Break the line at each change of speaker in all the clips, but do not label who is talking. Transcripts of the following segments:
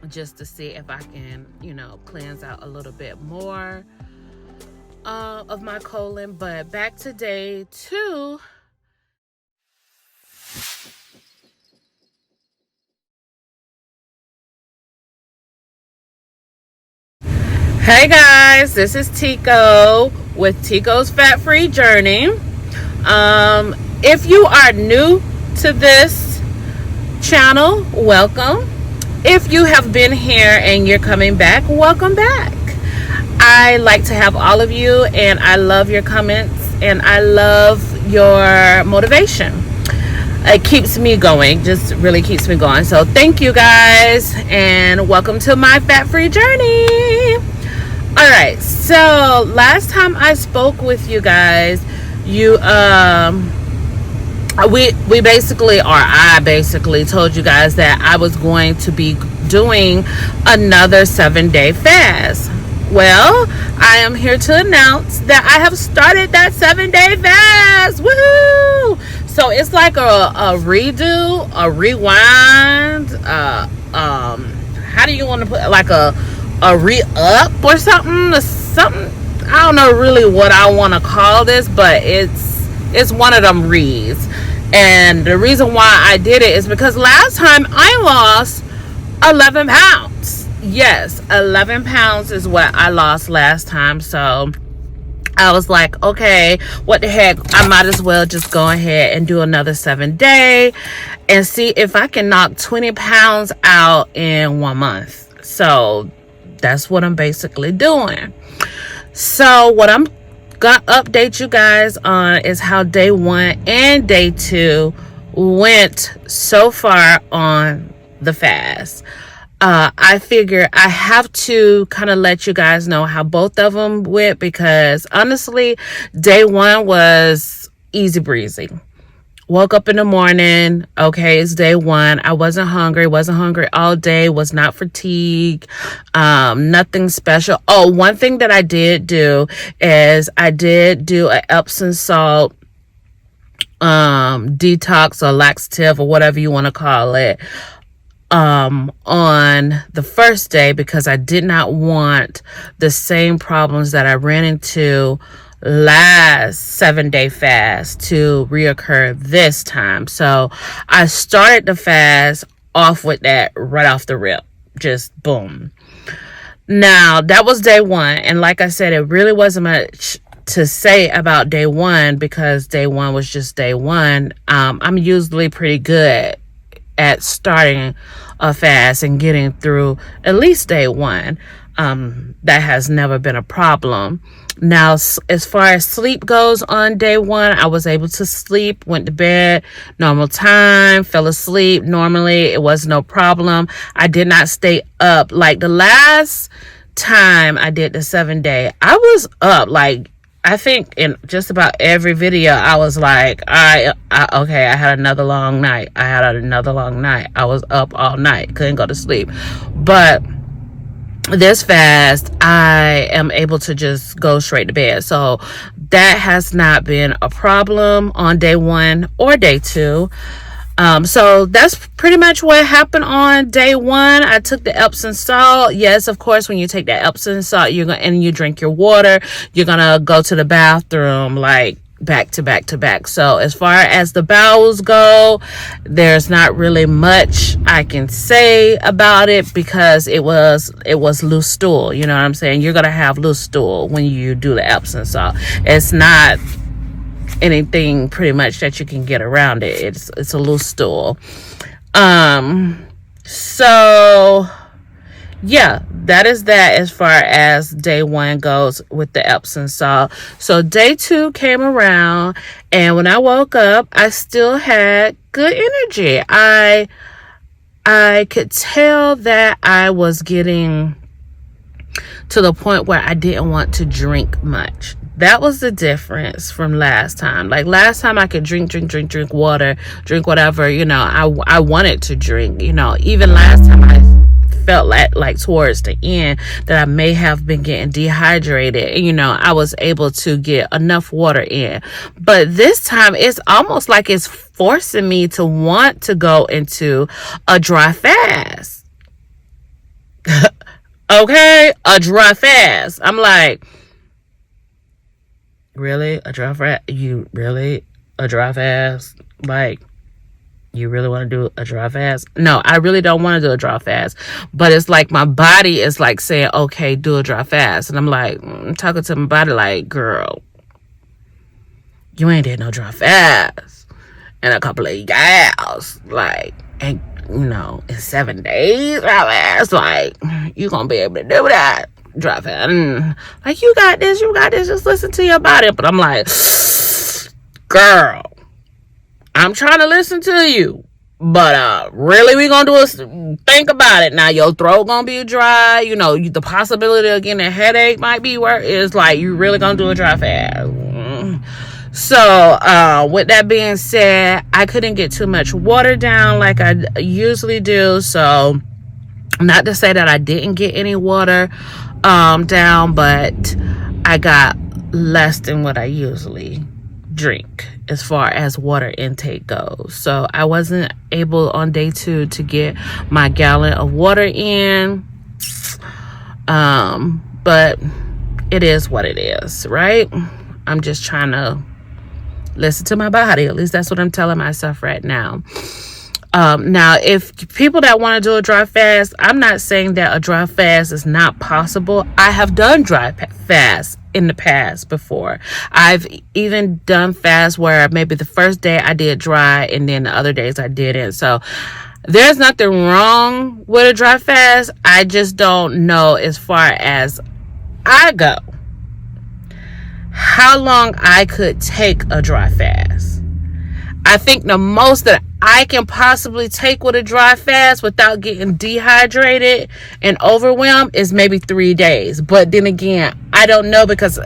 just to see if I can, cleanse out a little bit more of my colon. But back to day 2. Hey guys, this is Tico with Tico's Fat Free Journey. If you are new to this channel, welcome. If you have been here and you're coming back, welcome back. I like to have all of you, and I love your comments, and I love your motivation. It keeps me going, just really keeps me going. So thank you guys, and welcome to my fat free journey. All right, so last time I spoke with you guys, I basically told you guys that I was going to be doing another 7-day fast. Well, I am here to announce that I have started that 7-day fast. Woohoo! So it's like a redo, a rewind. How do you want to put it? Like a re-up or something? I don't know really what I want to call this, but it's one of them reads. And the reason why I did it is because last time I lost 11 pounds. Yes, 11 pounds is what I lost last time. So I was like, okay, what the heck? I might as well just go ahead and do another 7-day and see if I can knock 20 pounds out in 1 month. So that's what I'm basically doing. So what I'm gonna update you guys on is how day 1 and day 2 went so far on the fast. I figure I have to kind of let you guys know how both of them went, because honestly, day 1 was easy breezy. Woke up in the morning. Okay, it's day 1. I wasn't hungry all day, was not fatigued, nothing special. Oh, one thing that I did do is I did do an Epsom salt detox or laxative or whatever you want to call it on the first day, because I did not want the same problems that I ran into last 7-day fast to reoccur this time. So I started the fast off with that right off the rip, just boom. Now that was day 1, and like I said, it really wasn't much to say about day 1 because day 1 was just day 1. I'm usually pretty good at starting a fast and getting through at least day 1. That has never been a problem. Now, as far as sleep goes, on day 1, I was able to sleep, went to bed, normal time, fell asleep normally. It was no problem. I did not stay up. Like the last time I did the 7-day, I was up. Like, I think in just about every video, I was like, okay, I had another long night. I was up all night, couldn't go to sleep. But this fast, I am able to just go straight to bed. So that has not been a problem on day 1 or day 2. So that's pretty much what happened on day 1. I took the Epsom salt. Yes, of course, when you take that Epsom salt, and you drink your water, you're gonna go to the bathroom like back to back to back. So as far as the bowels go, there's not really much I can say about it, because it was loose stool. You know what I'm saying? You're gonna have loose stool when you do the Epsom salt. It's not anything pretty much that you can get around it. It's a loose stool. So yeah, that is that as far as day 1 goes with the Epsom salt. So day 2 came around, and when I woke up, I still had good energy. I could tell that I was getting to the point where I didn't want to drink much. That was the difference from last time. Like last time I could drink water, drink whatever, I wanted to drink, even last time I felt like towards the end that I may have been getting dehydrated. I was able to get enough water in. But this time it's almost like it's forcing me to want to go into a dry fast. Okay, a dry fast. I'm like, really? A dry fast? You really? A dry fast? Like, you really want to do a dry fast? No, I really don't want to do a dry fast. But it's like my body is like saying, okay, do a dry fast. And I'm like, talking to my body like, girl, you ain't did no dry fast in a couple of years. Like, and in 7 days, dry fast. Like, you gonna be able to do that dry fast. Like, you got this, just listen to your body. But I'm like, girl, I'm trying to listen to you, but really we gonna do is think about it. Now your throat gonna be dry, the possibility of getting a headache might be where it's like you really gonna do a dry fast. So with that being said, I couldn't get too much water down like I usually do. So not to say that I didn't get any water down, but I got less than what I usually drink as far as water intake goes. So I wasn't able on day 2 to get my gallon of water in, but it is what it is, right? I'm just trying to listen to my body. At least that's what I'm telling myself right now. Now, if people that want to do a dry fast, I'm not saying that a dry fast is not possible. I have done dry fasts in the past before. I've even done fasts where maybe the first day I did dry and then the other days I didn't. So there's nothing wrong with a dry fast. I just don't know, as far as I go, how long I could take a dry fast. I think the most that I can possibly take with a dry fast without getting dehydrated and overwhelmed is maybe 3 days. But then again, I don't know, because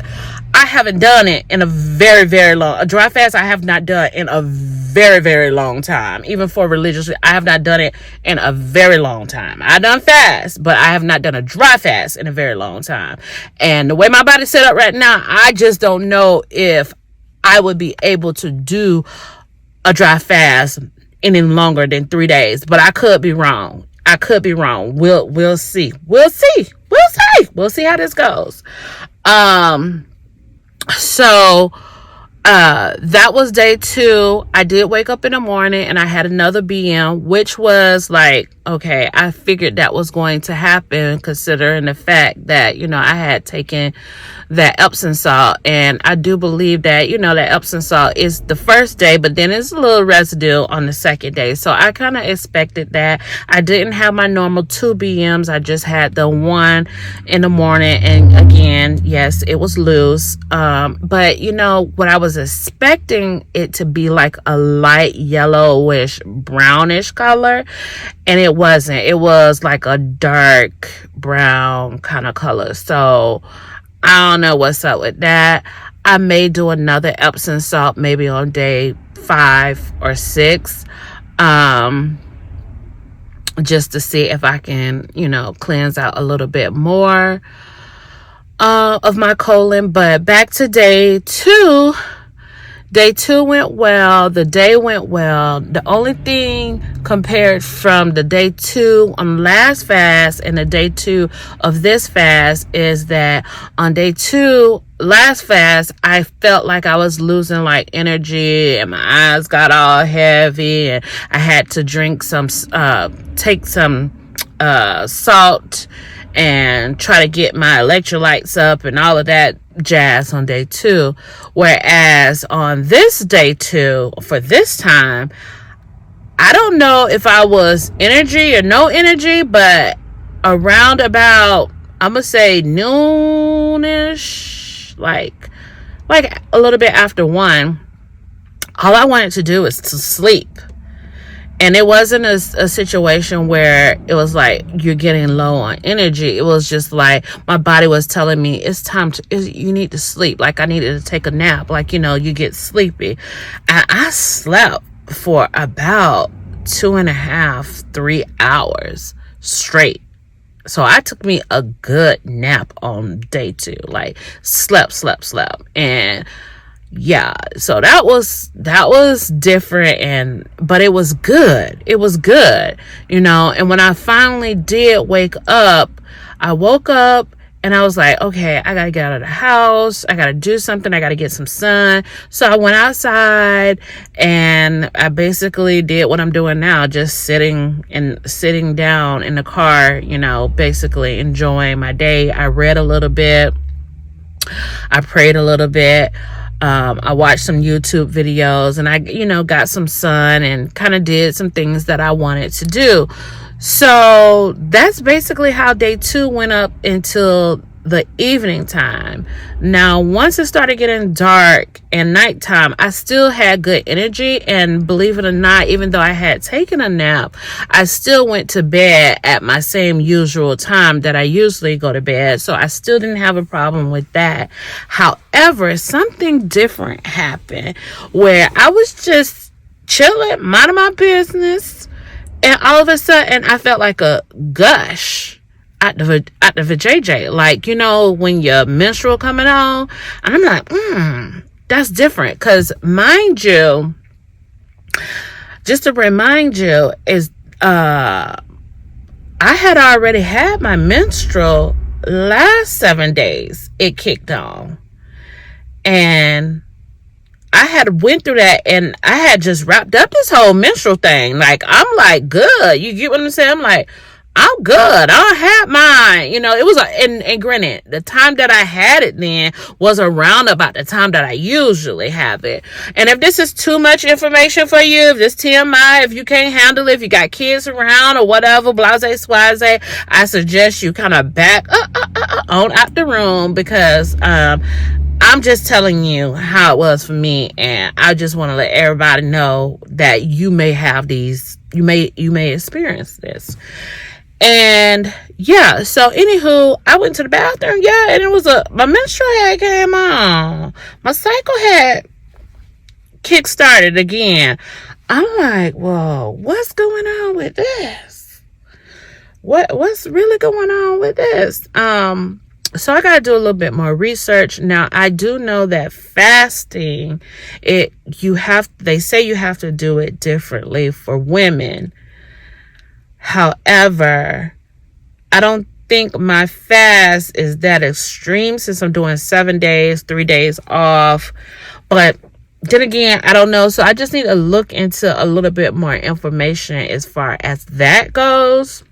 I haven't done it in a very, very long, a dry fast I have not done in a very, very long time. Even for religious, I have not done it in a very long time. I done fast, but I have not done a dry fast in a very long time. And the way my body's set up right now, I just don't know if I would be able to do a dry fast any longer than 3 days. But I could be wrong. We'll see. We'll see how this goes. So that was day 2. I did wake up in the morning and I had another BM, which was like, okay, I figured that was going to happen, considering the fact that, I had taken that Epsom salt, and I do believe that, that Epsom salt is the first day, but then it's a little residue on the second day. So I kind of expected that. I didn't have my normal 2 BMs. I just had the 1 in the morning, and again, yes, it was loose. But what I was expecting it to be like a light yellowish brownish color, and it wasn't. It was like a dark brown kind of color. So I don't know what's up with that. I may do another Epsom salt maybe on day 5 or 6, just to see if I can, cleanse out a little bit more of my colon. But back to day 2. Day 2 went well. The day went well. The only thing compared from the day 2 on last fast and the day 2 of this fast is that on day 2 last fast, I felt like I was losing like energy, and my eyes got all heavy, and I had to drink take some salt and try to get my electrolytes up and all of that jazz on day 2. Whereas on this day 2, for this time, I don't know if I was energy or no energy, but around about, I'm gonna say noonish, like a little bit after 1, all I wanted to do is to sleep. And it wasn't a situation where it was like you're getting low on energy. It was just like my body was telling me it's time you need to sleep. Like I needed to take a nap. Like, you get sleepy. And I slept for about 2.5, 3 hours straight. So I took me a good nap on day 2. Like slept. And Yeah, so that was different, but it was good. It was good, and when I finally did wake up, I woke up and I was like, okay, I gotta get out of the house, I gotta do something, I gotta get some sun. So I went outside and I basically did what I'm doing now, just sitting down in the car, basically enjoying my day. I read a little bit, I prayed a little bit. I watched some YouTube videos and I, got some sun and kind of did some things that I wanted to do. So that's basically how day 2 went up until the evening time. Now, once it started getting dark and nighttime, I still had good energy. And believe it or not, even though I had taken a nap, I still went to bed at my same usual time that I usually go to bed. So I still didn't have a problem with that. However, something different happened where I was just chilling, minding my business, and all of a sudden I felt like a gush at the vajayjay, like, when your menstrual coming on, and I'm like, that's different. Because mind you, just to remind you, is I had already had my menstrual last 7 days. It kicked on, and I had went through that, and I had just wrapped up this whole menstrual thing. Like, I'm like, good. You get what I'm saying? I'm like, I'm good. I had mine. It was and granted, the time that I had it then was around about the time that I usually have it. And if this is too much information for you, if this TMI, if you can't handle it, if you got kids around or whatever, blase, swaze, I suggest you kind of back on out the room, because I'm just telling you how it was for me, and I just want to let everybody know that you may have these, you may experience this. And yeah, so anywho, I went to the bathroom, and it was my menstrual had came on. My cycle had kick-started again. I'm like, whoa, what's going on with this? What's really going on with this? So I got to do a little bit more research. Now, I do know that fasting, they say you have to do it differently for women. However, I don't think my fast is that extreme, since I'm doing 7 days, 3 days off. But then again, I don't know. So I just need to look into a little bit more information as far as that goes,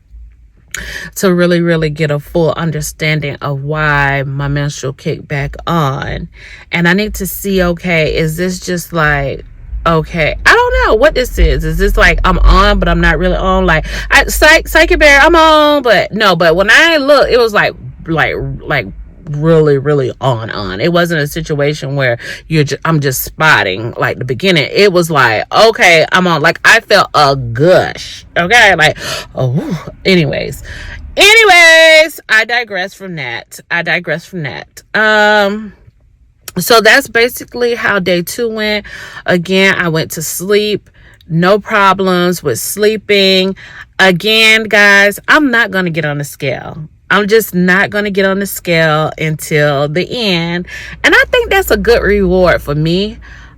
to really, really get a full understanding of why my menstrual kicked back on. And I need to see, okay, is this just like, okay, I don't know what this is. Is this like I'm on, but I'm not really on? Like, Psyche Bear, I'm on, but no. But when I look, it was like really, really on. It wasn't a situation where I'm just spotting like the beginning. It was like, okay, I'm on. Like, I felt a gush. Okay, like, oh. Anyways, I digress from that. So that's basically how day 2 went. Again, I went to sleep. No problems with sleeping. Again, guys, I'm not going to get on the scale. I'm just not going to get on the scale until the end. And I think that's a good reward for me.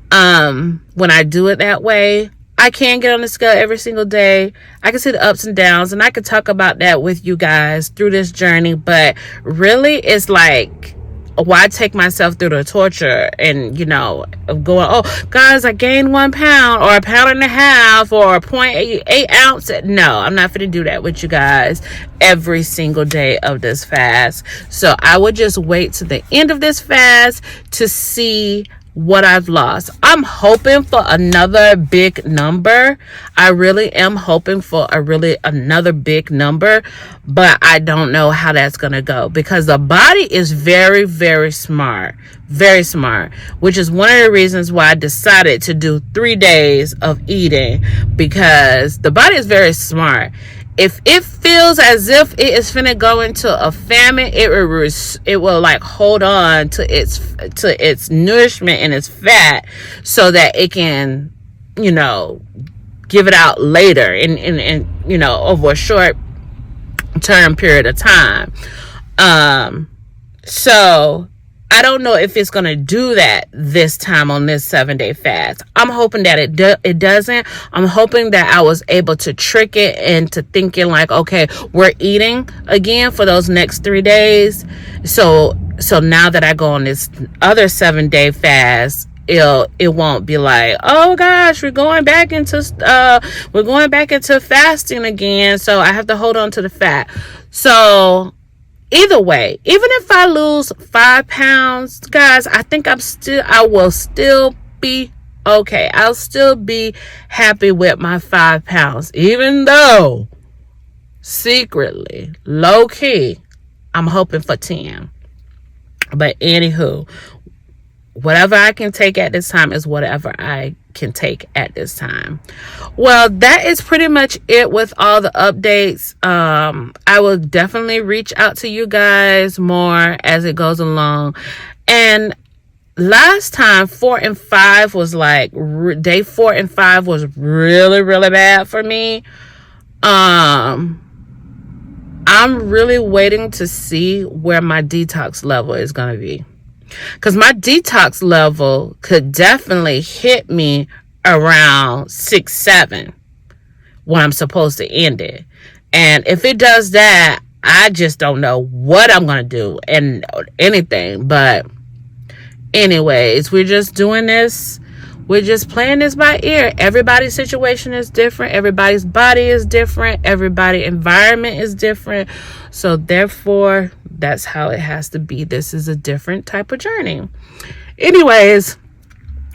When I do it that way, I can get on the scale every single day. I can see the ups and downs, and I can talk about that with you guys through this journey. But really, it's like, why take myself through the torture and, of going, oh, guys, I gained 1 pound or 1.5 pounds or 0.8 ounce. No, I'm not going to do that with you guys every single day of this fast. So I would just wait to the end of this fast to see what I've lost. I'm hoping for another big number. I really am hoping for another big number, but I don't know how that's going to go, because the body is very, very smart, which is one of the reasons why I decided to do 3 days of eating, because the body is very smart. If it feels as if it is finna go into a famine, it will like hold on to its nourishment and its fat, so that it can, give it out later in over a short term period of time. So I don't know if it's going to do that this time on this 7-day fast. I'm hoping that it doesn't. I'm hoping that I was able to trick it into thinking like, okay, we're eating again for those next 3 days. So now that I go on this other 7-day fast, it won't be like, oh gosh, we're going back into fasting again. So I have to hold on to the fat. So either way, even if I lose 5 pounds, guys, I think I will still be okay. I'll still be happy with my 5 pounds, even though secretly, low key, I'm hoping for 10. But anywho, whatever I can take at this time is whatever I can take at this time. Well, that is pretty much it with all the updates. I will definitely reach out to you guys more as it goes along. And last time, 4 and 5 was like, day 4 and 5 was really, really bad for me. I'm really waiting to see where my detox level is going to be. Because my detox level could definitely hit me around 6, 7 when I'm supposed to end it. And if it does that, I just don't know what I'm going to do and anything. But anyways, we're just doing this. We're just playing this by ear. Everybody's situation is different. Everybody's body is different. Everybody's environment is different. So therefore, that's how it has to be. This is a different type of journey. Anyways,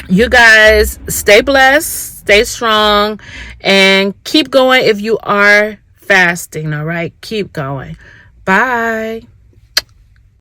you guys stay blessed, stay strong, and keep going if you are fasting. All right, keep going. Bye.